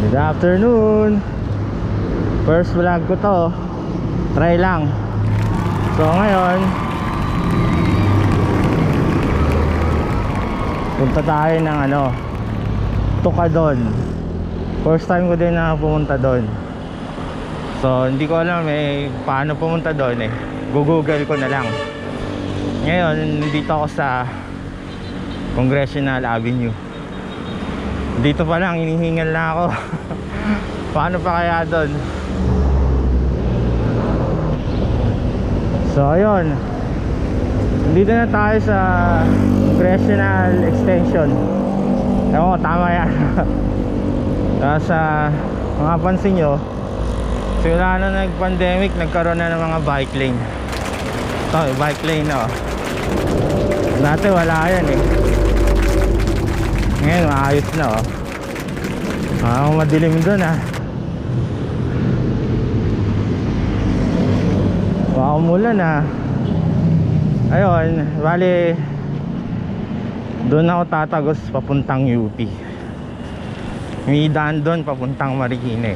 Good afternoon. First vlog ko to. Try lang. So ngayon punta tayo ng Tukadon. First time ko din na pumunta doon. So hindi ko alam paano pumunta doon Google ko na lang. Ngayon nandito ako sa Congressional Avenue. Dito pa lang hinihingal na ako. Paano pa kaya doon? So ayun, dito na tayo sa Congressional Extension. Ewan ko, tama yan. Sa mga pansin nyo, simula na nag-pandemic, nagkaroon na ng mga bike lane. Ito, bike lane dati wala yan Ngayon maayos na madilim doon baka umulan ayun, bali doon ako tatagos papuntang UP. May daan doon papuntang Marikina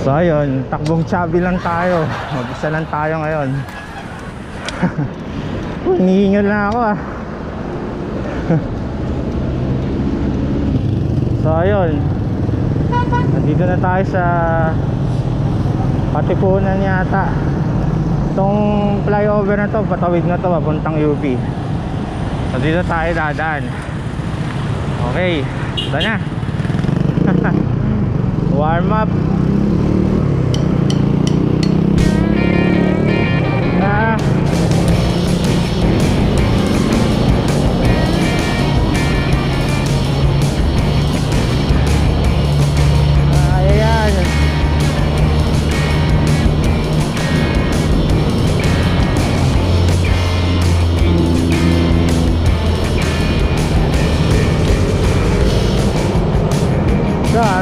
So ayun, takbong chubby lang tayo. Mag-isa lang tayo ngayon. Hinihingal na ako So ayun, nandito na tayo sa Katipunan yata. Itong flyover na to, patawid na to papuntang UP. So dito tayo dadaan. Okay, ito na. Warm up.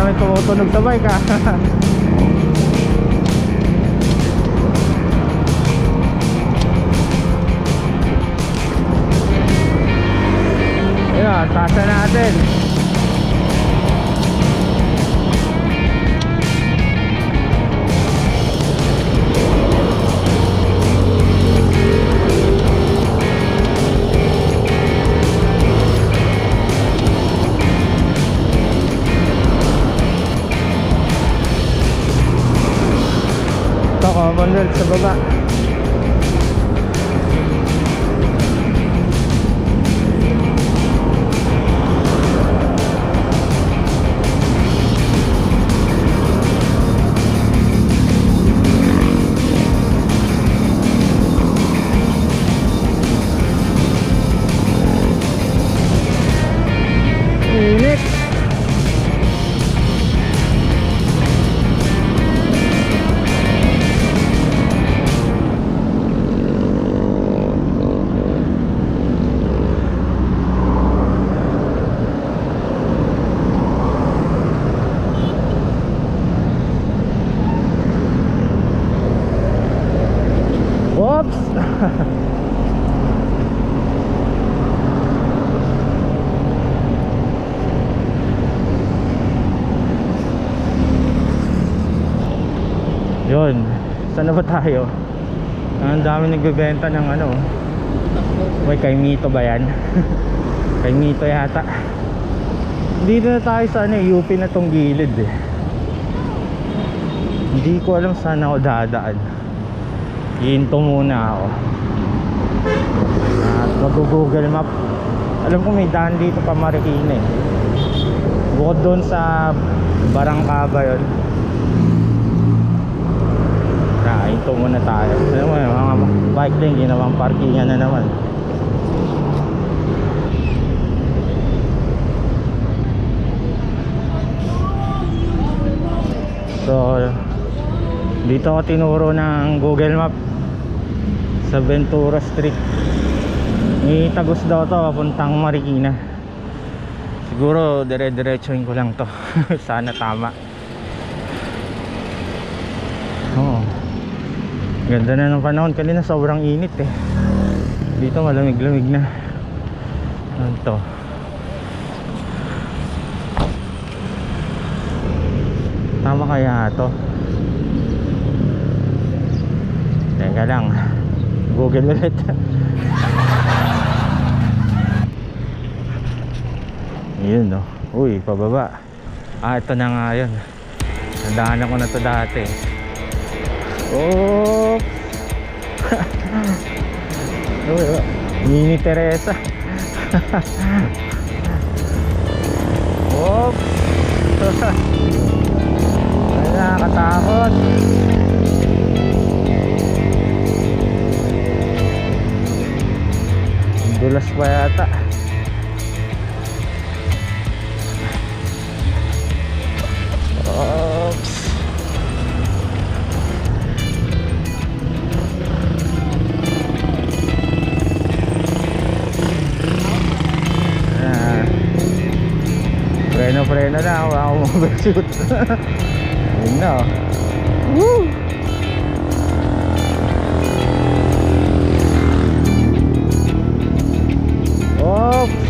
May tumutunog sa bike Ayan, tasa natin. Commonwealth sa baba. Init. Oops. Yun, saan na ba tayo? Ang dami nagbebenta ng may kay Mito ba yan? Kay Mito yata. Dito na tayo sa UP na tong gilid Hindi ko alam saan ako dadaan. Hinto muna ako at mag-google map. Alam ko may daan dito pa Marikina bukod doon sa Barangkaba yun. Hinto muna tayo. Alam mo mga bike lane, ginawang parkingan na naman. So dito ako tinuro ng Google Map sa Ventura Street. May tagos daw to papuntang Marikina. Siguro dire-diretsuhin ko lang to. Sana tama. Ganda na ng panahon. Kanina sobrang init Dito malamig-lamig na. Ano to? Tama kaya to? Teka lang, Google ulit. Yun no. Uy, pababa. Ito na nga yun. Nadaanan ko na to dati. Oh. Mini Teresa. Oh. Ay, nakakatakot. Dulas pa yata. Oops. Preno na ako. Ako mag-shoot. Ayun na oh. Woo! Oops.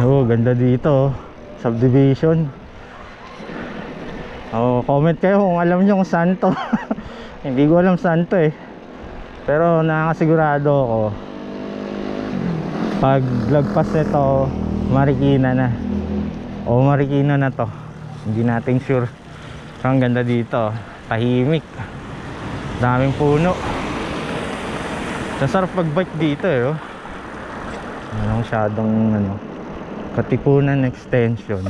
Oh, ganda dito. Subdivision. Oh, comment kayo kung alam nyo kung saan to. Hindi ko alam saan to eh. Pero nakakasigurado ako pag lagpas nito Marikina na. O Marikina na to. Hindi natin sure. Pero ang ganda dito. Tahimik. Daming puno. Sarap pag-bike dito eh oh. Walang masyadong ano, Katipunan Extension.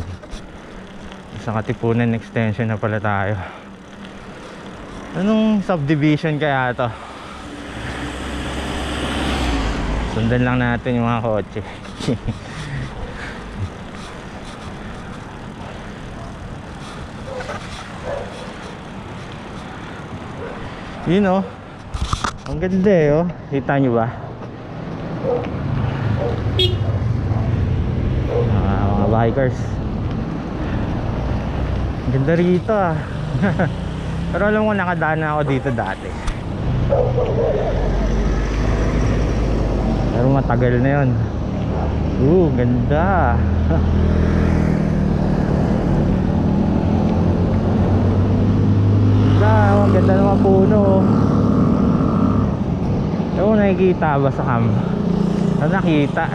Sa Katipunan Extension na pala tayo. Anong subdivision kaya to? Sundan lang natin yung mga kotse. Yun oh. Ang ganda eh oh. Kita nyo ba? Mga bikers. Ang ganda rito ah. Pero alam ko nakadaan na ako dito dati. Pero matagal na yun. Ganda. Ang ganda ng mga puno. Ewan, nakikita ba sa cam? Nakita.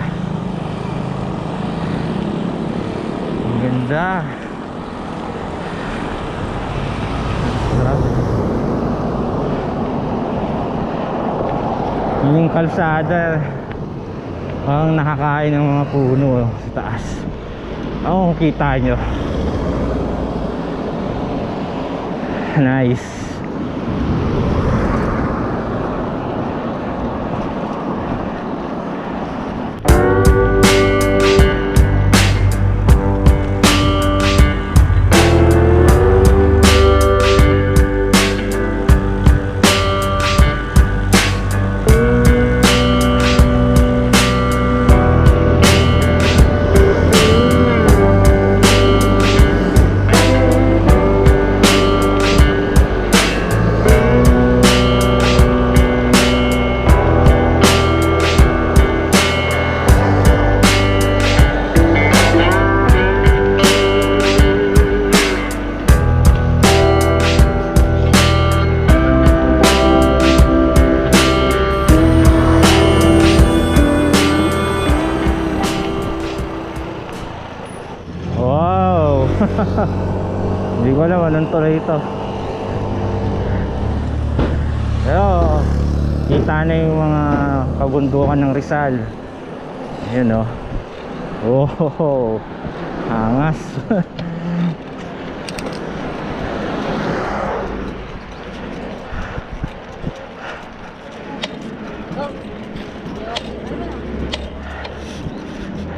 Ang ganda. Sarap. Yung kalsada ang nakakain ng mga puno sa taas. Kung kita nyo. Nice. Hindi ko alam anong tuloy ito. Pero kita na yung mga kabundukan ng Rizal. Ayan o. Oh, angas.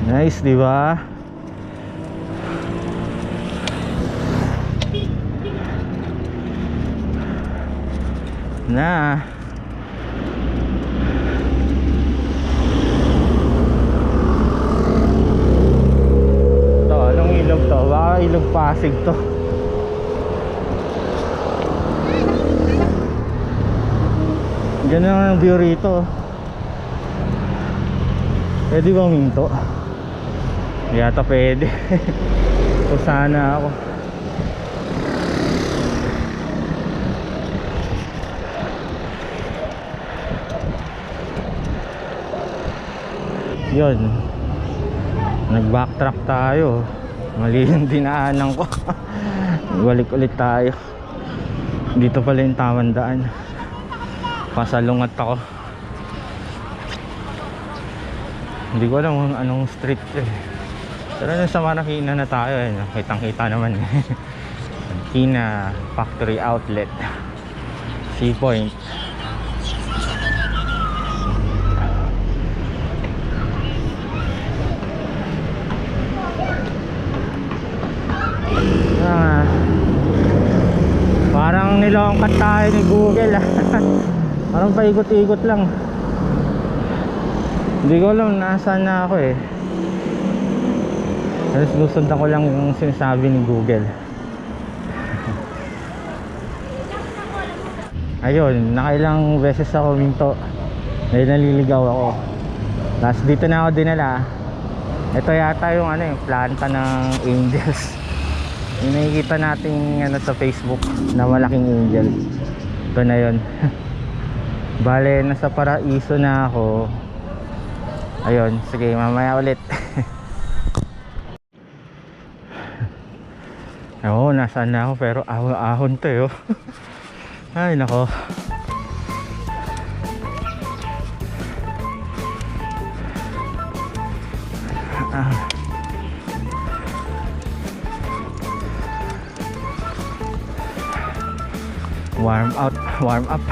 Nice, di ba? na. To, anong ilog to? Baka ilog Pasig to. Ganun ang view rito. Pwede ba huminto? Yata pwede. So sana ako. Yun, nag backtrack tayo. Mali yung dinaanan ko. Balik ulit tayo. Dito pala yung tamang daan. Pasalungat ako. Hindi ko alam kung anong street eh. Pero nasa Marikina na tayo eh. Kitang kita naman eh. Marikina Factory Outlet, Sea Point. Parang nilongkat tayo ni Google ah. Parang paikot-ikot lang. Hindi ko alam nasaan na ako eh. Tapos susundan ko lang yung sinasabi ni Google. Ayun, nakailang beses ako minto. Dahil naliligaw ako. Tapos dito na ako dinala. Ito yata yung ano yung planta ng angels. Yung nakikita natin ano, sa Facebook na malaking angel. Ito na yun. Bale, nasa Paraiso na ako. Ayun, sige, mamaya ulit. Oo, nasaan na ako pero ahon to eh. Ay, nako. Warm up.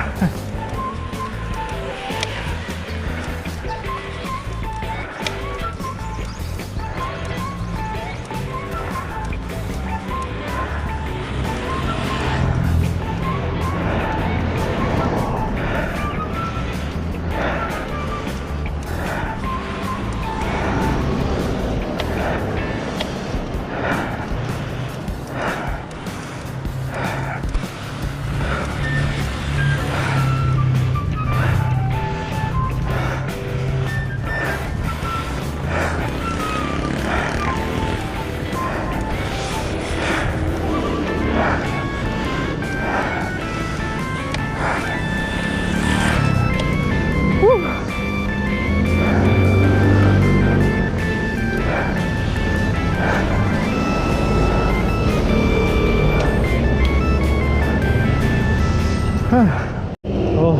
Oh,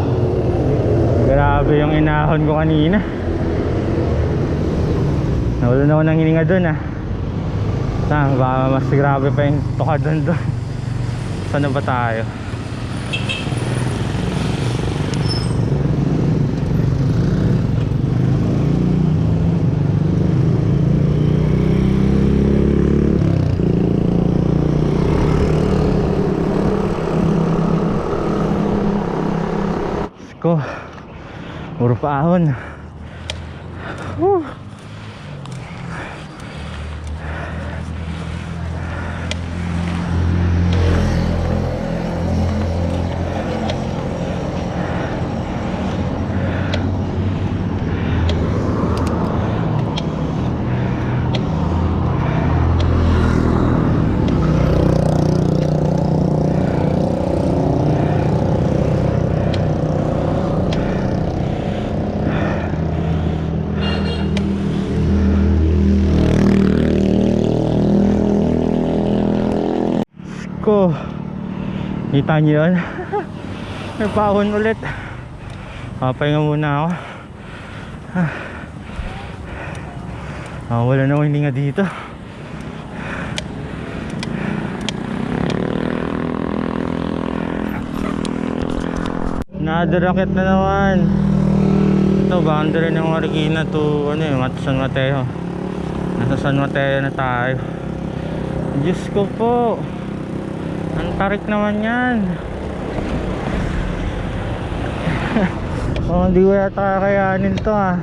grabe yung inahon ko kanina. Nawala na ako ng hininga dun ah. Baka mas grabe pa yung tuka dun. Saan na ba tayo? Ko puro paahon. Ko, kita nyo yun? May paahon ulit. Papahinga muna ako. Wala na akong hininga dito. Nadaraket na naman. Ito, boundary ng Marikina to San Mateo. Nasa San Mateo na tayo. Diyos ko po, ang tarik naman yan. Oh, hindi ko yata kakayanin to ah.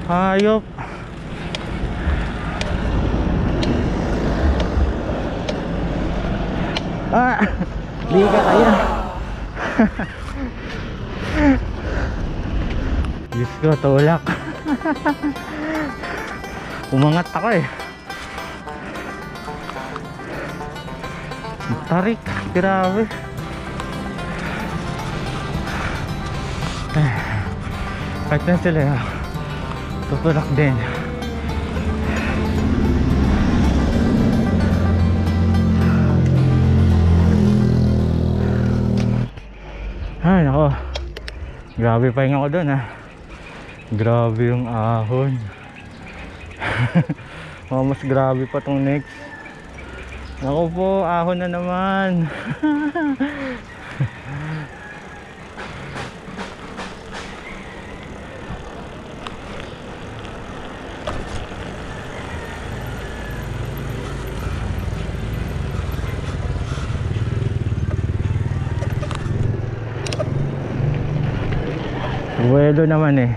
Hayop. Ah, di ka kaya. Diyos ko, tulak. Umangat ako eh. Tarik, grabe. Kahit na sila ya, tutulak din. Ay nako, grabe pahinga ko dun ah. Grabe yung ahon. Oh, mas grabe pa tong next. Ako po, ahon na naman. Buwelo naman eh.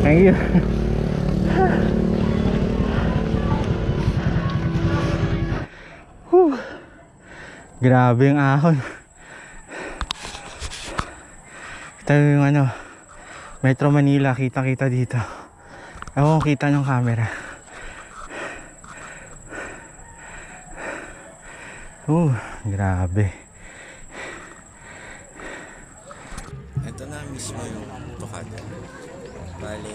Thank you. Grabe yung ahon. Ito yung ano, Metro Manila, kita-kita dito. Ewan ko kita ng camera. Grabe. Ito na mismo yung Tokada. Bale,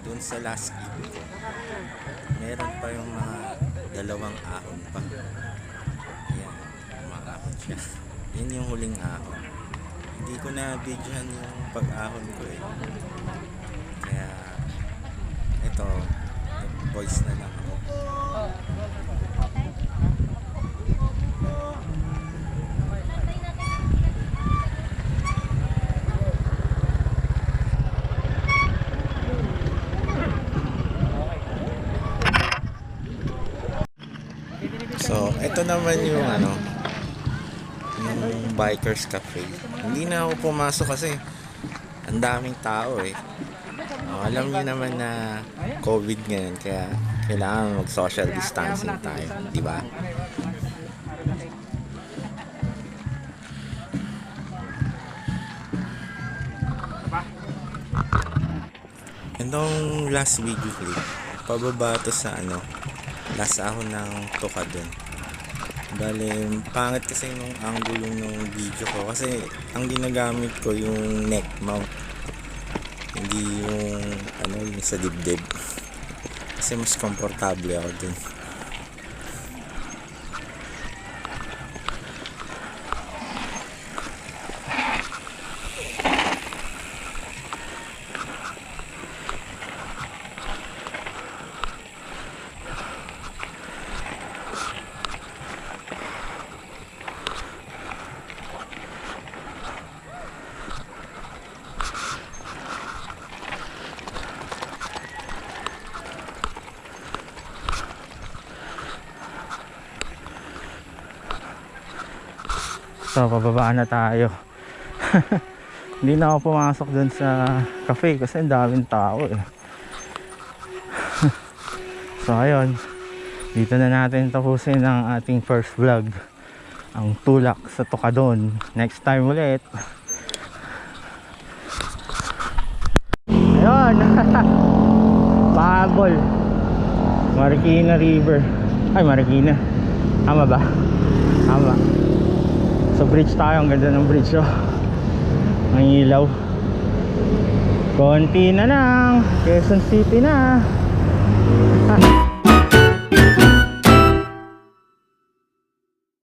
dun sa last clip ko, meron pa yung mga dalawang ahon pa. Ayan, umakahon siya. Yun yung huling ahon. Hindi ko na videohan yung pag-ahon ko eh. Kaya, ito, voice na lang ako. So, ito naman yung yung Bikers Cafe. Hindi na ako pumasok kasi ang daming tao eh. Alam niyo naman na COVID ngayon, kaya kailangan mag-social distancing tayo, di ba? Itong last video clip, pababa to sa last ahon ng Tokadon. Bale, pangit kasi nung angulo ng video ko kasi ang ginagamit ko yung neck mount, hindi yung sa dibdib, kasi mas komportable ako dun. So pababa na tayo. Hindi na ako pumasok dun sa cafe kasi ang daming tao eh. So ayun, dito na natin tapusin ang ating first vlog, ang tulak sa Tocadon. Next time ulit. Ayun. Pahabol Marikina River. Ay, Marikina, tama ba? Tama. Sa bridge tayo, ang ganda ng bridge oh. Ang ilaw. Konti na lang, Quezon City na.